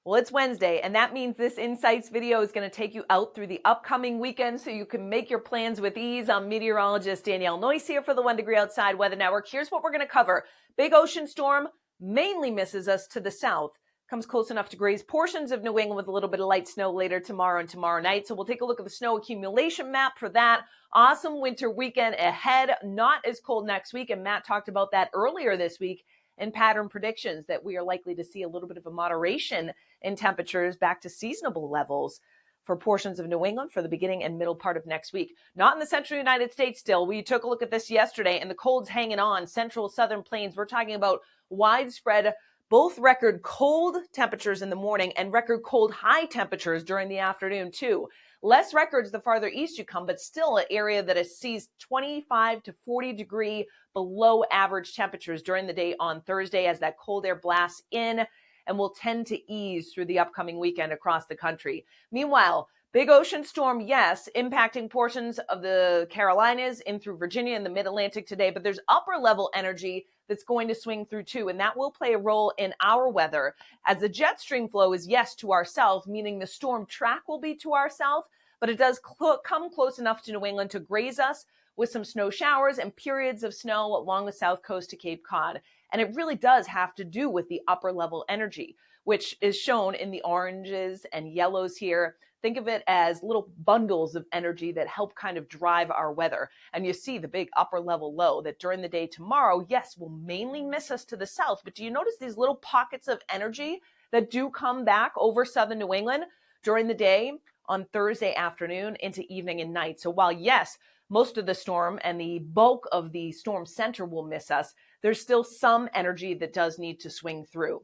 Well, it's Wednesday, and that means this Insights video is going to take you out through the upcoming weekend so you can make your plans with ease. I'm meteorologist Danielle Noyes here for the 1 Degree Outside Weather Network. Here's what we're going to cover. Big ocean storm mainly misses us to the south. Comes close enough to graze portions of New England with a little bit of light snow later tomorrow and tomorrow night. So we'll take a look at the snow accumulation map for that. Awesome winter weekend ahead. Not as cold next week, and Matt talked about that earlier this week in pattern predictions that we are likely to see a little bit of a moderation in temperatures back to seasonable levels for portions of New England for the beginning and middle part of next week. Not in the central United States still. We took a look at this yesterday, and the cold's hanging on. Central southern plains, we're talking about widespread, both record cold temperatures in the morning and record cold high temperatures during the afternoon too. Less records the farther east you come, but still an area that sees 25 to 40 degree below average temperatures during the day on Thursday as that cold air blasts in and will tend to ease through the upcoming weekend across the country. Meanwhile, big ocean storm, yes, impacting portions of the Carolinas in through Virginia and the mid-Atlantic today, but there's upper level energy that's going to swing through too, and that will play a role in our weather as the jet stream flow is, yes, to our south, meaning the storm track will be to our south, but it does come close enough to New England to graze us with some snow showers and periods of snow along the south coast to Cape Cod. And it really does have to do with the upper level energy, which is shown in the oranges and yellows here. Think of it as little bundles of energy that help kind of drive our weather. And you see the big upper level low that during the day tomorrow, yes, will mainly miss us to the south. But do you notice these little pockets of energy that do come back over southern New England during the day on Thursday afternoon into evening and night? So while, yes, most of the storm and the bulk of the storm center will miss us, there's still some energy that does need to swing through.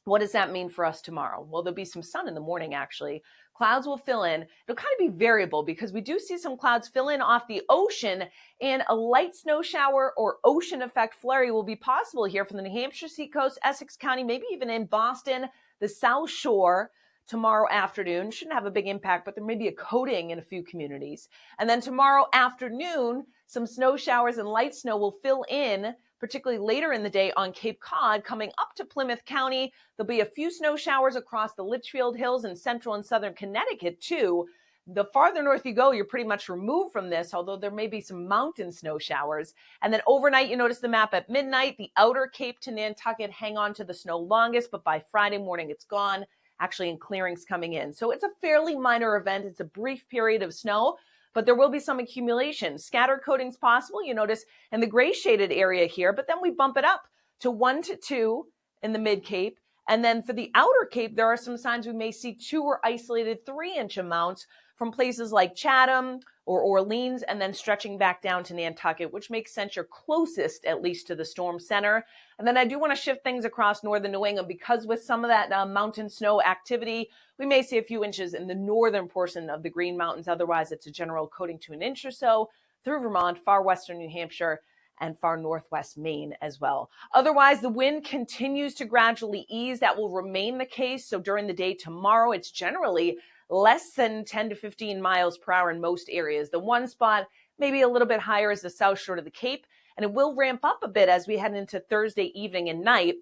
What does that mean for us tomorrow? Well, there'll be some sun in the morning, actually. Clouds will fill in. It'll kind of be variable because we do see some clouds fill in off the ocean, and a light snow shower or ocean effect flurry will be possible here from the New Hampshire seacoast, Essex County, maybe even in Boston, the South Shore tomorrow afternoon. Shouldn't have a big impact, but there may be a coating in a few communities. And then tomorrow afternoon, some snow showers and light snow will fill in, particularly later in the day on Cape Cod, coming up to Plymouth County. There'll be a few snow showers across the Litchfield Hills and central and southern Connecticut too. The farther north you go, you're pretty much removed from this, although there may be some mountain snow showers. And then overnight, you notice the map at midnight, the outer Cape to Nantucket hang on to the snow longest, but by Friday morning, it's gone, actually in clearings coming in. So it's a fairly minor event. It's a brief period of snow, but there will be some accumulation. Scattered coatings possible, you notice in the gray shaded area here, but then we bump it up to 1 to 2 in the mid Cape. And then for the outer Cape, there are some signs we may see 2 or isolated 3-inch amounts from places like Chatham or Orleans, and then stretching back down to Nantucket, which makes sense. You're closest, at least, to the storm center. And then I do want to shift things across northern New England because with some of that mountain snow activity, we may see a few inches in the northern portion of the Green Mountains. Otherwise, it's a general coating to an inch or so through Vermont, far western New Hampshire, and far northwest Maine as well. Otherwise, the wind continues to gradually ease. That will remain the case. So during the day tomorrow, it's generally less than 10 to 15 miles per hour in most areas. The one spot maybe a little bit higher is the south shore of the Cape, and it will ramp up a bit as we head into Thursday evening and night.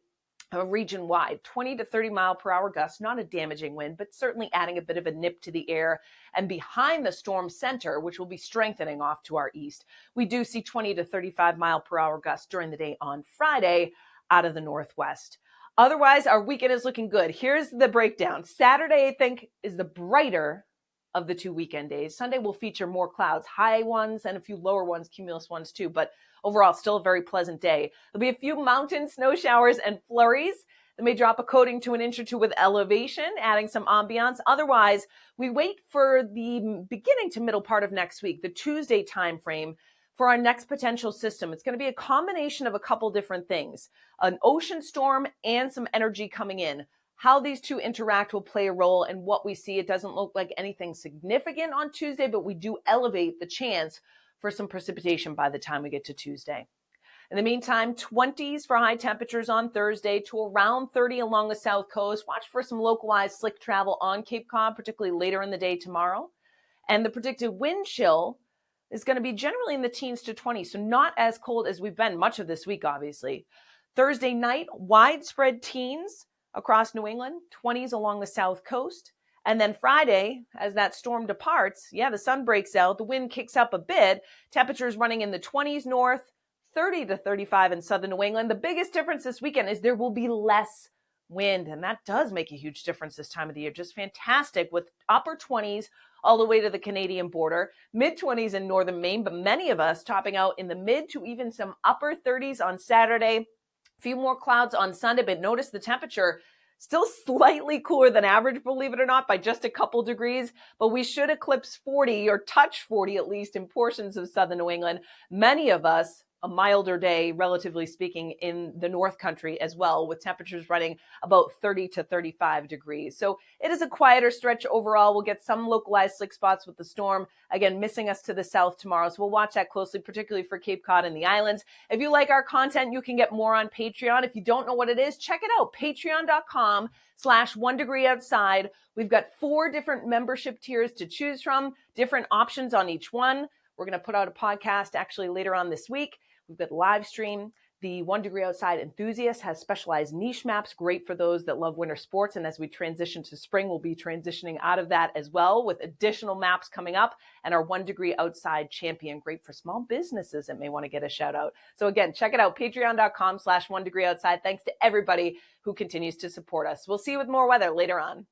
Region-wide, 20 to 30 mile per hour gusts, not a damaging wind, but certainly adding a bit of a nip to the air. And behind the storm center, which will be strengthening off to our east, we do see 20 to 35 mile per hour gusts during the day on Friday out of the northwest. Otherwise, our weekend is looking good. Here's the breakdown. Saturday, I think, is the brighter of the 2 weekend days. Sunday will feature more clouds, high ones and a few lower ones, cumulus ones too, but overall, still a very pleasant day. There'll be a few mountain snow showers and flurries that may drop a coating to 1 inch or 2 with elevation, adding some ambiance. Otherwise, we wait for the beginning to middle part of next week, the Tuesday timeframe, for our next potential system. It's going to be a combination of a couple different things, an ocean storm and some energy coming in. How these two interact will play a role in what we see. It doesn't look like anything significant on Tuesday, but we do elevate the chance for some precipitation by the time we get to Tuesday. In the meantime, 20s for high temperatures on Thursday to around 30 along the south coast. Watch for some localized slick travel on Cape Cod, particularly later in the day tomorrow. And the predicted wind chill is going to be generally in the teens to 20s, so not as cold as we've been much of this week, obviously. Thursday night, widespread teens across New England, 20s along the south coast. And then Friday, as that storm departs, the sun breaks out, the wind kicks up a bit, temperatures running in the 20s north, 30 to 35 in southern New England. The biggest difference this weekend is there will be less wind, and that does make a huge difference this time of the year. Just fantastic with upper 20s all the way to the Canadian border, mid 20s in northern Maine, but many of us topping out in the mid to even some upper 30s on Saturday. A few more clouds on Sunday, but notice the temperature still slightly cooler than average, believe it or not, by just a couple degrees, but we should eclipse 40 or touch 40 at least in portions of southern New England. Many of us a milder day, relatively speaking, in the North Country as well, with temperatures running about 30 to 35 degrees. So it is a quieter stretch overall. We'll get some localized slick spots with the storm, again, missing us to the south tomorrow. So we'll watch that closely, particularly for Cape Cod and the islands. If you like our content, you can get more on Patreon. If you don't know what it is, check it out, patreon.com/1 degree outside. We've got 4 different membership tiers to choose from, different options on each one. We're going to put out a podcast actually later on this week. We've got live stream. The 1 degree outside enthusiast has specialized niche maps, great for those that love winter sports. And as we transition to spring, we'll be transitioning out of that as well with additional maps coming up, and our 1 degree outside champion, great for small businesses that may want to get a shout out. So again, check it out, patreon.com/1 degree outside. Thanks to everybody who continues to support us. We'll see you with more weather later on.